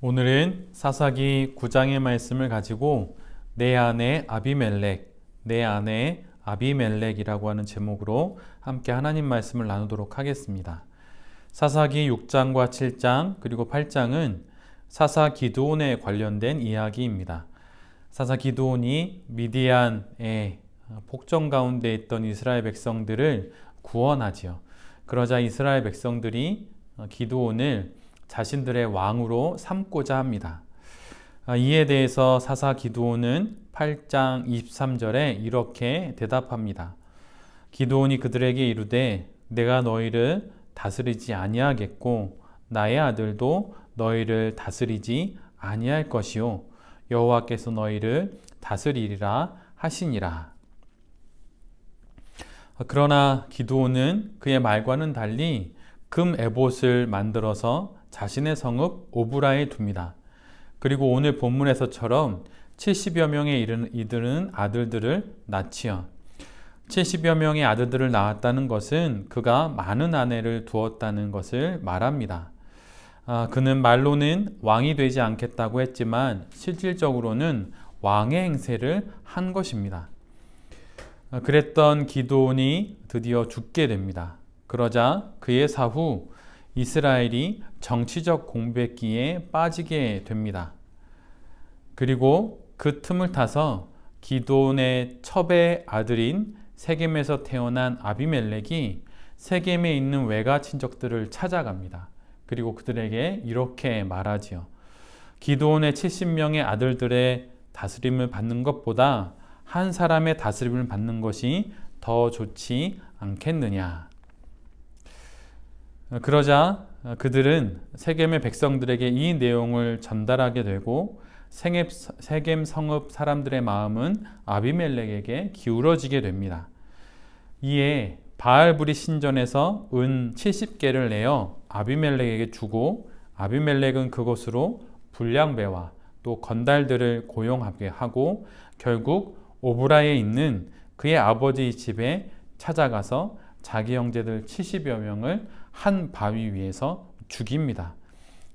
오늘은 사사기 9장의 말씀을 가지고 내 아내 아비멜렉이라고 하는 제목으로 함께 하나님 말씀을 나누도록 하겠습니다. 사사기 6장과 7장 그리고 8장은 사사 기드온에 관련된 이야기입니다. 사사 기드온이 미디안의 폭정 가운데 있던 이스라엘 백성들을 구원하지요. 그러자 이스라엘 백성들이 기드온을 자신들의 왕으로 삼고자 합니다. 이에 대해서 사사 기드온은 8장 23절에 이렇게 대답합니다. 기드온이 그들에게 이르되 내가 너희를 다스리지 아니하겠고 나의 아들도 너희를 다스리지 아니할 것이요 여호와께서 너희를 다스리리라 하시니라. 그러나 기드온은 그의 말과는 달리 금 에봇을 만들어서 자신의 성읍 오브라에 둡니다. 그리고 오늘 본문에서처럼 70여 명의 이들은 아들들을 낳지요. 70여 명의 아들들을 낳았다는 것은 그가 많은 아내를 두었다는 것을 말합니다. 그는 말로는 왕이 되지 않겠다고 했지만 실질적으로는 왕의 행세를 한 것입니다. 그랬던 기드온이 드디어 죽게 됩니다. 그러자 그의 사후 이스라엘이 정치적 공백기에 빠지게 됩니다. 그리고 그 틈을 타서 기드온의 첩의 아들인 세겜에서 태어난 아비멜렉이 세겜에 있는 외가 친척들을 찾아갑니다. 그리고 그들에게 이렇게 말하지요. 기드온의 70명의 아들들의 다스림을 받는 것보다 한 사람의 다스림을 받는 것이 더 좋지 않겠느냐. 그러자 그들은 세겜의 백성들에게 이 내용을 전달하게 되고 세겜 성읍 사람들의 마음은 아비멜렉에게 기울어지게 됩니다. 이에 바알브리 신전에서 은 70개를 내어 아비멜렉에게 주고 아비멜렉은 그것으로 불량배와 또 건달들을 고용하게 하고 결국 오브라에 있는 그의 아버지 집에 찾아가서 자기 형제들 70여 명을 한 바위 위에서 죽입니다.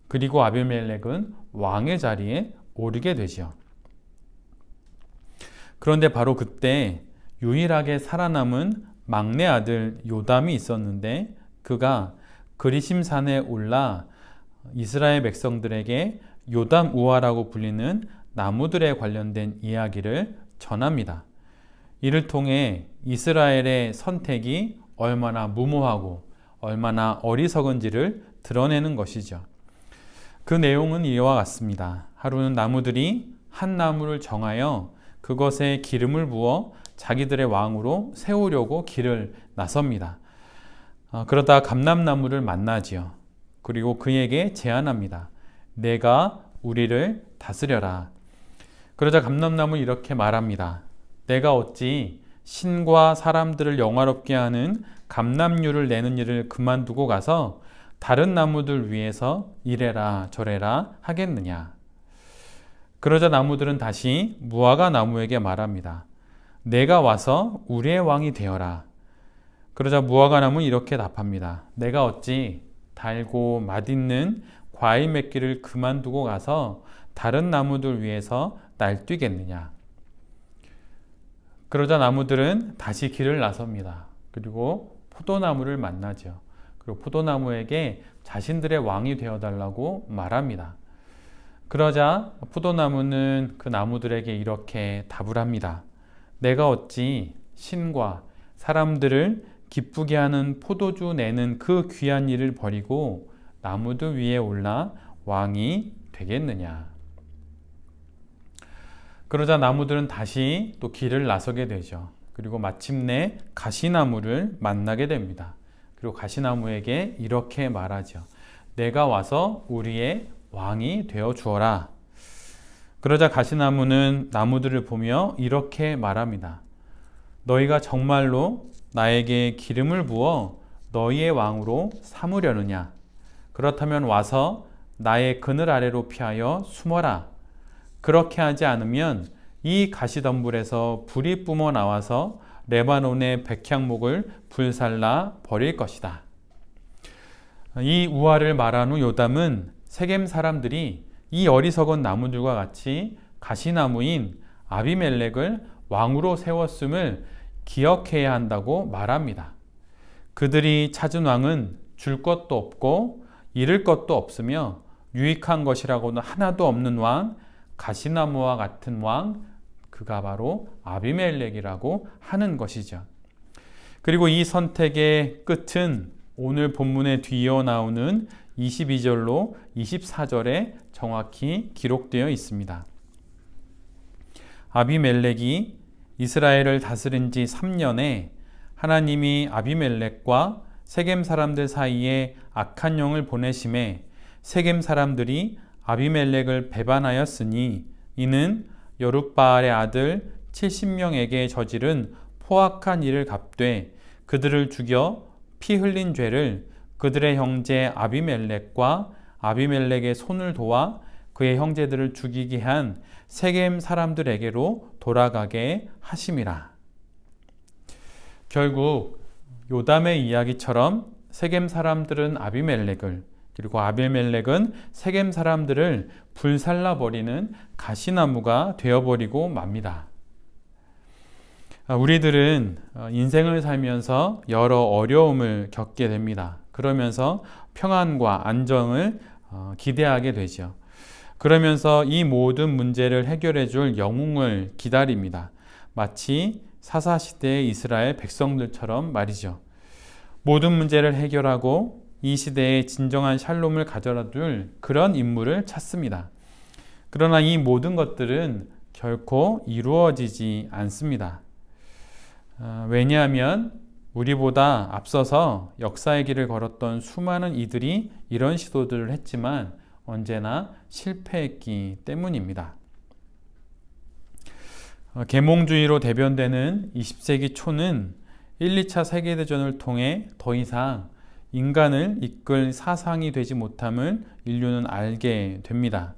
그리고 아비멜렉은 왕의 자리에 오르게 되지요. 그런데 바로 그때 유일하게 살아남은 막내 아들 요담이 있었는데 그가 그리심산에 올라 이스라엘 백성들에게 요담 우화라고 불리는 나무들에 관련된 이야기를 전합니다. 이를 통해 이스라엘의 선택이 얼마나 무모하고 얼마나 어리석은지를 드러내는 것이죠. 그 내용은 이와 같습니다. 하루는 나무들이 한 나무를 정하여 그것에 기름을 부어 자기들의 왕으로 세우려고 길을 나섭니다. 그러다 감람나무를 만나지요. 그리고 그에게 제안합니다. 내가 우리를 다스려라. 그러자 감람나무는 이렇게 말합니다. 내가 어찌 신과 사람들을 영화롭게 하는 감람류를 내는 일을 그만두고 가서 다른 나무들 위해서 이래라 저래라 하겠느냐. 그러자 나무들은 다시 무화과 나무에게 말합니다. 내가 와서 우리의 왕이 되어라. 그러자 무화과 나무는 이렇게 답합니다. 내가 어찌 달고 맛있는 과일 맺기를 그만두고 가서 다른 나무들 위해서 날뛰겠느냐. 그러자 나무들은 다시 길을 나섭니다. 그리고 포도나무를 만나죠. 그리고 포도나무에게 자신들의 왕이 되어달라고 말합니다. 그러자 포도나무는 그 나무들에게 이렇게 답을 합니다. 내가 어찌 신과 사람들을 기쁘게 하는 포도주 내는 그 귀한 일을 버리고 나무들 위에 올라 왕이 되겠느냐. 그러자 나무들은 다시 또 길을 나서게 되죠. 그리고 마침내 가시나무를 만나게 됩니다. 그리고 가시나무에게 이렇게 말하죠. 내가 와서 우리의 왕이 되어 주어라. 그러자 가시나무는 나무들을 보며 이렇게 말합니다. 너희가 정말로 나에게 기름을 부어 너희의 왕으로 삼으려느냐? 그렇다면 와서 나의 그늘 아래로 피하여 숨어라. 그렇게 하지 않으면 이 가시덤불에서 불이 뿜어 나와서 레바논의 백향목을 불살라 버릴 것이다. 이 우화를 말한 후 요담은 세겜 사람들이 이 어리석은 나무들과 같이 가시나무인 아비멜렉을 왕으로 세웠음을 기억해야 한다고 말합니다. 그들이 찾은 왕은 줄 것도 없고 잃을 것도 없으며 유익한 것이라고는 하나도 없는 왕, 가시나무와 같은 왕, 그가 바로 아비멜렉이라고 하는 것이죠. 그리고 이 선택의 끝은 오늘 본문에 뒤이어 나오는 22절로 24절에 정확히 기록되어 있습니다. 아비멜렉이 이스라엘을 다스린 지 3년에 하나님이 아비멜렉과 세겜 사람들 사이에 악한 영을 보내심에 세겜 사람들이 아비멜렉을 배반하였으니 이는 여룻바알의 아들 70명에게 저지른 포악한 일을 갚되 그들을 죽여 피 흘린 죄를 그들의 형제 아비멜렉과 아비멜렉의 손을 도와 그의 형제들을 죽이게 한 세겜 사람들에게로 돌아가게 하심이라. 결국 요담의 이야기처럼 세겜 사람들은 아비멜렉을, 그리고 아비멜렉은 세겜 사람들을 불살라버리는 가시나무가 되어버리고 맙니다. 우리들은 인생을 살면서 여러 어려움을 겪게 됩니다. 그러면서 평안과 안정을 기대하게 되죠. 그러면서 이 모든 문제를 해결해 줄 영웅을 기다립니다. 마치 사사시대의 이스라엘 백성들처럼 말이죠. 모든 문제를 해결하고 이 시대에 진정한 샬롬을 가져다 줄 그런 인물을 찾습니다. 그러나 이 모든 것들은 결코 이루어지지 않습니다. 왜냐하면 우리보다 앞서서 역사의 길을 걸었던 수많은 이들이 이런 시도들을 했지만 언제나 실패했기 때문입니다. 계몽주의로 대변되는 20세기 초는 1, 2차 세계대전을 통해 더 이상 인간을 이끌 사상이 되지 못함을 인류는 알게 됩니다.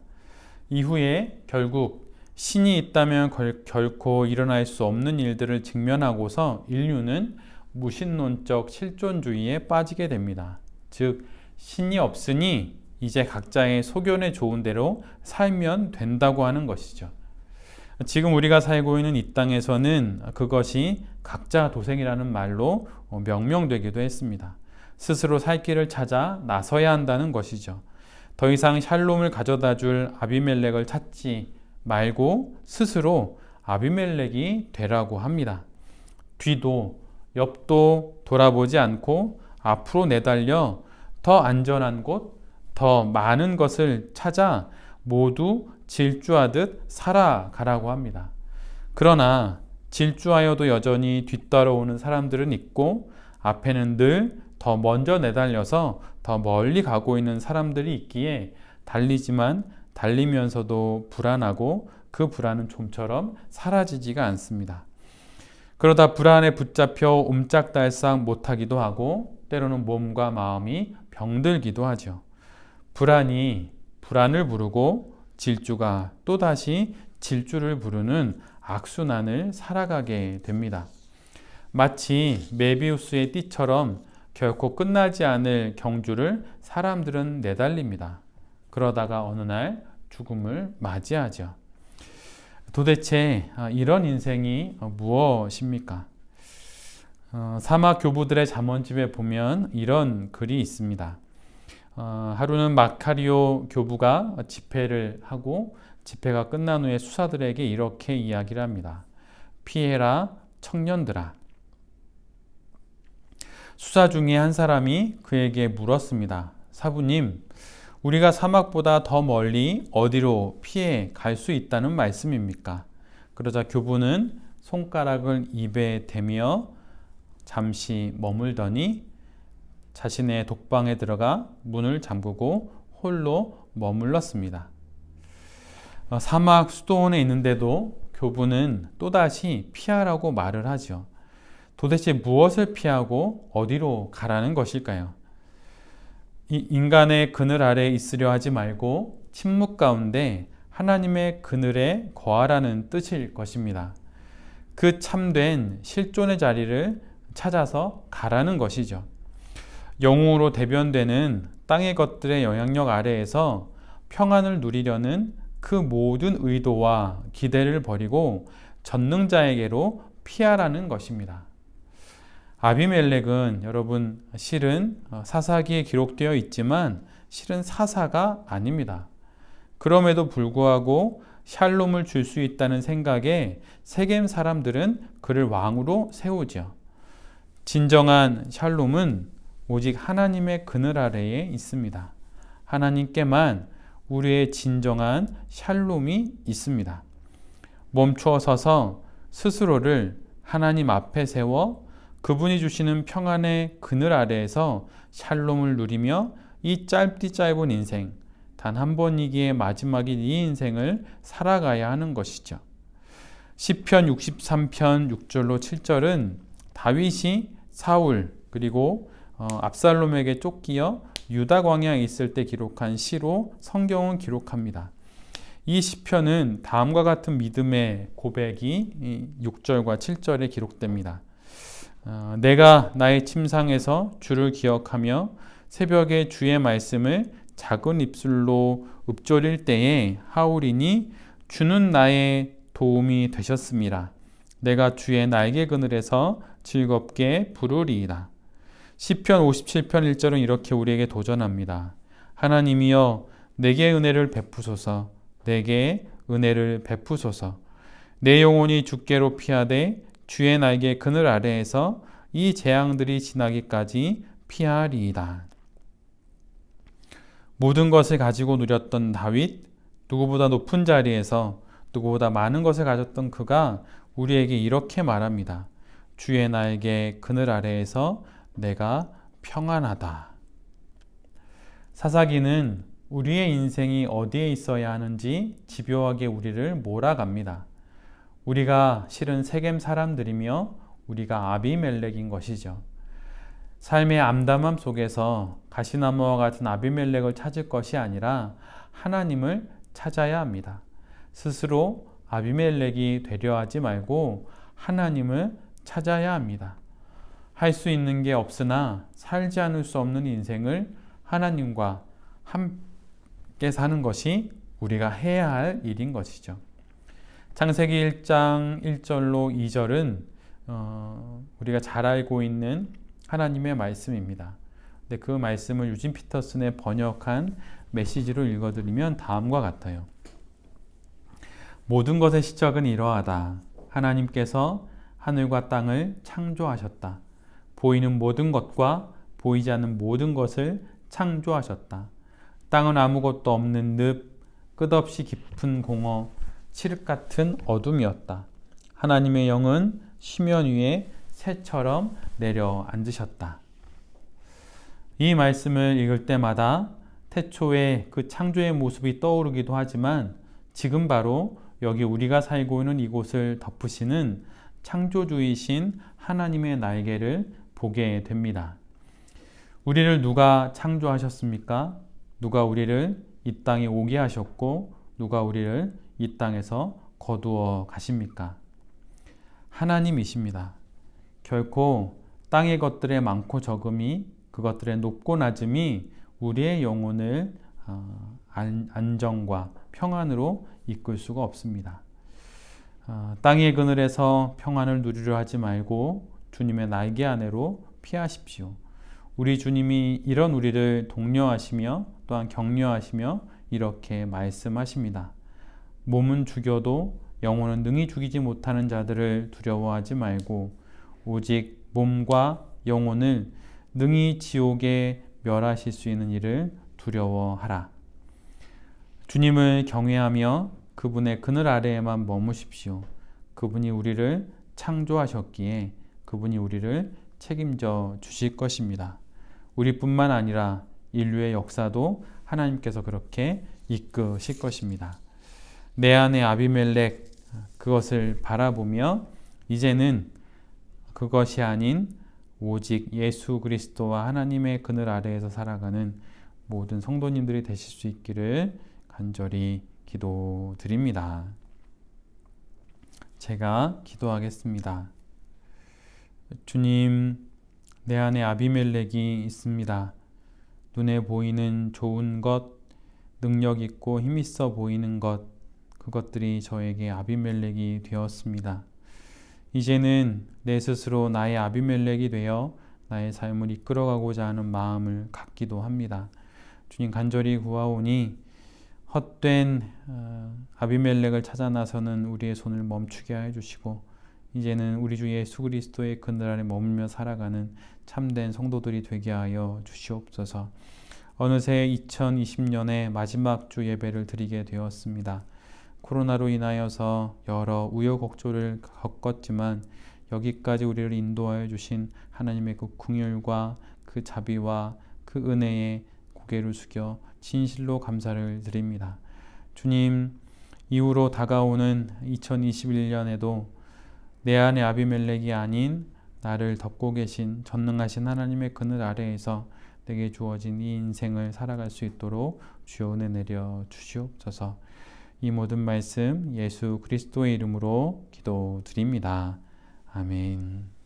이후에 결국 신이 있다면 결코 일어날 수 없는 일들을 직면하고서 인류는 무신론적 실존주의에 빠지게 됩니다. 즉, 신이 없으니 이제 각자의 소견에 좋은 대로 살면 된다고 하는 것이죠. 지금 우리가 살고 있는 이 땅에서는 그것이 각자 도생이라는 말로 명명되기도 했습니다. 스스로 살 길을 찾아 나서야 한다는 것이죠. 더 이상 샬롬을 가져다 줄 아비멜렉을 찾지 말고 스스로 아비멜렉이 되라고 합니다. 뒤도 옆도 돌아보지 않고 앞으로 내달려 더 안전한 곳, 더 많은 것을 찾아 모두 질주하듯 살아가라고 합니다. 그러나 질주하여도 여전히 뒤따라오는 사람들은 있고 앞에는 늘 더 먼저 내달려서 더 멀리 가고 있는 사람들이 있기에 달리지만 달리면서도 불안하고 그 불안은 좀처럼 사라지지가 않습니다. 그러다 불안에 붙잡혀 옴짝달싹 못하기도 하고 때로는 몸과 마음이 병들기도 하죠. 불안이 불안을 부르고 질주가 또다시 질주를 부르는 악순환을 살아가게 됩니다. 마치 메비우스의 띠처럼 결코 끝나지 않을 경주를 사람들은 내달립니다. 그러다가 어느 날 죽음을 맞이하죠. 도대체 이런 인생이 무엇입니까? 사막 교부들의 잠언집에 보면 이런 글이 있습니다. 하루는 마카리오 교부가 집회를 하고 집회가 끝난 후에 수사들에게 이렇게 이야기를 합니다. 피해라 청년들아. 수사 중에 한 사람이 그에게 물었습니다. 사부님, 우리가 사막보다 더 멀리 어디로 피해 갈 수 있다는 말씀입니까? 그러자 교부는 손가락을 입에 대며 잠시 머물더니 자신의 독방에 들어가 문을 잠그고 홀로 머물렀습니다. 사막 수도원에 있는데도 교부는 또다시 피하라고 말을 하죠. 도대체 무엇을 피하고 어디로 가라는 것일까요? 이 인간의 그늘 아래 있으려 하지 말고 침묵 가운데 하나님의 그늘에 거하라는 뜻일 것입니다. 그 참된 실존의 자리를 찾아서 가라는 것이죠. 영웅으로 대변되는 땅의 것들의 영향력 아래에서 평안을 누리려는 그 모든 의도와 기대를 버리고 전능자에게로 피하라는 것입니다. 아비멜렉은 여러분 실은 사사기에 기록되어 있지만 실은 사사가 아닙니다. 그럼에도 불구하고 샬롬을 줄 수 있다는 생각에 세겜 사람들은 그를 왕으로 세우죠. 진정한 샬롬은 오직 하나님의 그늘 아래에 있습니다. 하나님께만 우리의 진정한 샬롬이 있습니다. 멈추어 서서 스스로를 하나님 앞에 세워 그분이 주시는 평안의 그늘 아래에서 샬롬을 누리며 이 짧디 짧은 인생, 단 한 번이기에 마지막인 이 인생을 살아가야 하는 것이죠. 시편 63편 6절로 7절은 다윗이 사울 그리고 압살롬에게 쫓기어 유다 광야에 있을 때 기록한 시로 성경은 기록합니다. 이 시편은 다음과 같은 믿음의 고백이 6절과 7절에 기록됩니다. 내가 나의 침상에서 주를 기억하며 새벽에 주의 말씀을 작은 입술로 읊조릴 때에 하오리니 주는 나의 도움이 되셨습니다. 내가 주의 날개 그늘에서 즐겁게 부르리이다. 시편 57편 1절은 이렇게 우리에게 도전합니다. 하나님이여 내게 은혜를 베푸소서. 내게 은혜를 베푸소서. 내 영혼이 주께로 피하되 주의 날개 그늘 아래에서 이 재앙들이 지나기까지 피하리이다. 모든 것을 가지고 누렸던 다윗, 누구보다 높은 자리에서 누구보다 많은 것을 가졌던 그가 우리에게 이렇게 말합니다. 주의 날개 그늘 아래에서 내가 평안하다. 사사기는 우리의 인생이 어디에 있어야 하는지 집요하게 우리를 몰아갑니다. 우리가 실은 세겜 사람들이며 우리가 아비멜렉인 것이죠. 삶의 암담함 속에서 가시나무와 같은 아비멜렉을 찾을 것이 아니라 하나님을 찾아야 합니다. 스스로 아비멜렉이 되려 하지 말고 하나님을 찾아야 합니다. 할 수 있는 게 없으나 살지 않을 수 없는 인생을 하나님과 함께 사는 것이 우리가 해야 할 일인 것이죠. 창세기 1장 1절로 2절은 우리가 잘 알고 있는 하나님의 말씀입니다. 근데 그 말씀을 유진 피터슨의 번역한 메시지로 읽어드리면 다음과 같아요. 모든 것의 시작은 이러하다. 하나님께서 하늘과 땅을 창조하셨다. 보이는 모든 것과 보이지 않는 모든 것을 창조하셨다. 땅은 아무것도 없는 늪, 끝없이 깊은 공허, 칠흑 같은 어둠이었다. 하나님의 영은 수면 위에 새처럼 내려앉으셨다. 이 말씀을 읽을 때마다 태초에 그 창조의 모습이 떠오르기도 하지만 지금 바로 여기 우리가 살고 있는 이곳을 덮으시는 창조주이신 하나님의 날개를 보게 됩니다. 우리를 누가 창조하셨습니까? 누가 우리를 이 땅에 오게 하셨고 누가 우리를 이 땅에서 거두어 가십니까? 하나님이십니다. 결코 땅의 것들의 많고 적음이 그것들의 높고 낮음이 우리의 영혼을 안정과 평안으로 이끌 수가 없습니다. 땅의 그늘에서 평안을 누리려 하지 말고 주님의 날개 아래로 피하십시오. 우리 주님이 이런 우리를 독려하시며 또한 격려하시며 이렇게 말씀하십니다. 몸은 죽여도 영혼은 능히 죽이지 못하는 자들을 두려워하지 말고 오직 몸과 영혼을 능히 지옥에 멸하실 수 있는 이를 두려워하라. 주님을 경외하며 그분의 그늘 아래에만 머무십시오. 그분이 우리를 창조하셨기에 그분이 우리를 책임져 주실 것입니다. 우리뿐만 아니라 인류의 역사도 하나님께서 그렇게 이끄실 것입니다. 내 안의 아비멜렉 그것을 바라보며 이제는 그것이 아닌 오직 예수 그리스도와 하나님의 그늘 아래에서 살아가는 모든 성도님들이 되실 수 있기를 간절히 기도드립니다. 제가 기도하겠습니다. 주님, 내 안에 아비멜렉이 있습니다. 눈에 보이는 좋은 것, 능력 있고 힘 있어 보이는 그것들이 저에게 아비멜렉이 되었습니다. 이제는 내 스스로 나의 아비멜렉이 되어 나의 삶을 이끌어가고자 하는 마음을 갖기도 합니다. 주님 간절히 구하오니 헛된 아비멜렉을 찾아 나서는 우리의 손을 멈추게 해주시고 이제는 우리 주 예수 그리스도의 그늘 아래 머물며 살아가는 참된 성도들이 되게 하여 주시옵소서. 어느새 2020년의 마지막 주 예배를 드리게 되었습니다. 코로나로 인하여서 여러 우여곡절을 겪었지만 여기까지 우리를 인도하여 주신 하나님의 그 긍휼과 그 자비와 그 은혜에 고개를 숙여 진실로 감사를 드립니다. 주님, 이후로 다가오는 2021년에도 내 안에 아비멜렉이 아닌 나를 덮고 계신 전능하신 하나님의 그늘 아래에서 내게 주어진 이 인생을 살아갈 수 있도록 주여 은혜 내려 주시옵소서. 이 모든 말씀 예수 그리스도의 이름으로 기도드립니다. 아멘.